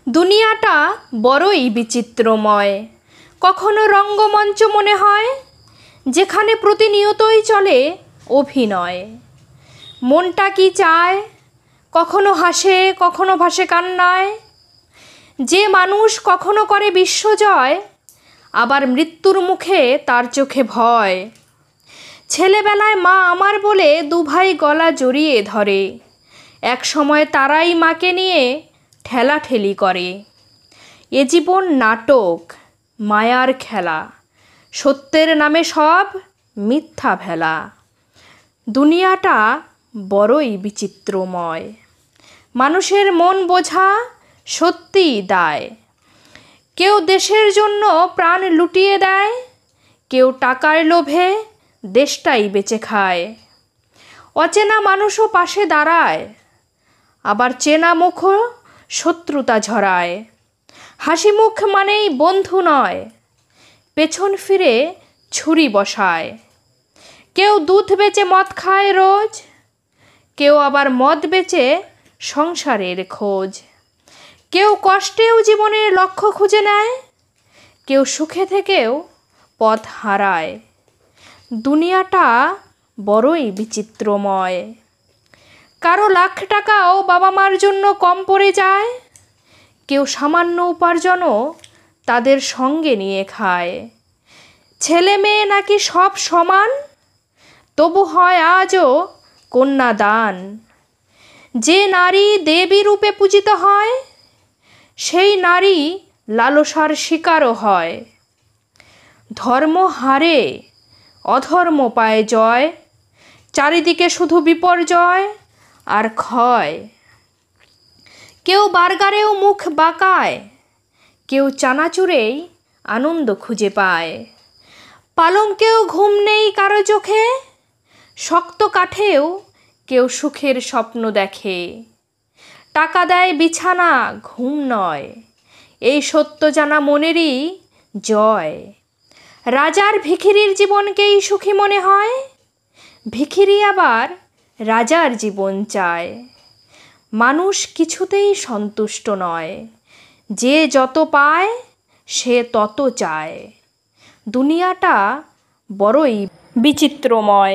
দুনিয়াটা বড়ই বিচিত্রময়। কখনো রঙ্গমঞ্চ মনে হয়, যেখানে প্রতিনিয়তই চলে অভিনয়। মনটা কি চায়, কখনো হাসে কখনো ভাসে কান্নায়। যে মানুষ কখনো করে বিশ্বজয়, আবার মৃত্যুর মুখে তার চোখে ভয়। ছেলেবেলায় মা আমার বলে দুভাই গলা জড়িয়ে ধরে, এক সময় তারাই মাকে নিয়ে ঠেলাঠেলি করে। এ জীবন নাটক, মায়ার খেলা, সত্যের নামে সব মিথ্যা ভেলা। দুনিয়াটা বড়ই বিচিত্রময়। মানুষের মন বোঝা সত্যিই দায়। কেউ দেশের জন্য প্রাণ লুটিয়ে দেয়, কেউ টাকার লোভে দেশটাই বেচে খায়। অচেনা মানুষও পাশে দাঁড়ায়, আবার চেনা মুখও শত্রুতা ঝরায়। হাসি মুখ মানেই বন্ধু নয়, পেছন ফিরে ছুরি বসায়। কেউ দুধ বেচে মদ খায় রোজ, কেউ আবার মদ বেচে সংসারের খোঁজ। কেউ কষ্টেও জীবনের লক্ষ্য খুঁজে নেয়, কেউ সুখে থেকেও পথ হারায়। দুনিয়াটা বড়ই বিচিত্রময়। কারো লাখ টাকাও বাবা মার জন্য কম পড়ে যায়, কেউ সামান্য উপার্জনও তাদের সঙ্গে নিয়ে খায়। ছেলে মেয়ে নাকি সব সমান, তবু হয় আজও কন্যাদান। যে নারী দেবী রূপে পূজিত হয়, সেই নারী লালসার শিকারও হয়। ধর্ম হারে, অধর্ম পায় জয়, চারিদিকে শুধু বিপর্যয় আর ক্ষয়। কেউ বার্গারেও মুখ বাঁকায়, কেউ চানাচুরেই আনন্দ খুঁজে পায়। পালঙ্কেও ঘুম নেই কারো চোখে, শক্ত কাঠেও কেউ সুখের স্বপ্ন দেখে। টাকা দেয় বিছানা, ঘুম নয়, এই সত্য জানা মনেরই জয়। রাজার ভিখিরির জীবনকেই সুখী মনে হয়, ভিখিরি আবার রাজার জীবন চায়। মানুষ কিছুতেই সন্তুষ্ট নয়, যে যত পায় সে তত চায়। দুনিয়াটা বড়ই বিচিত্রময়।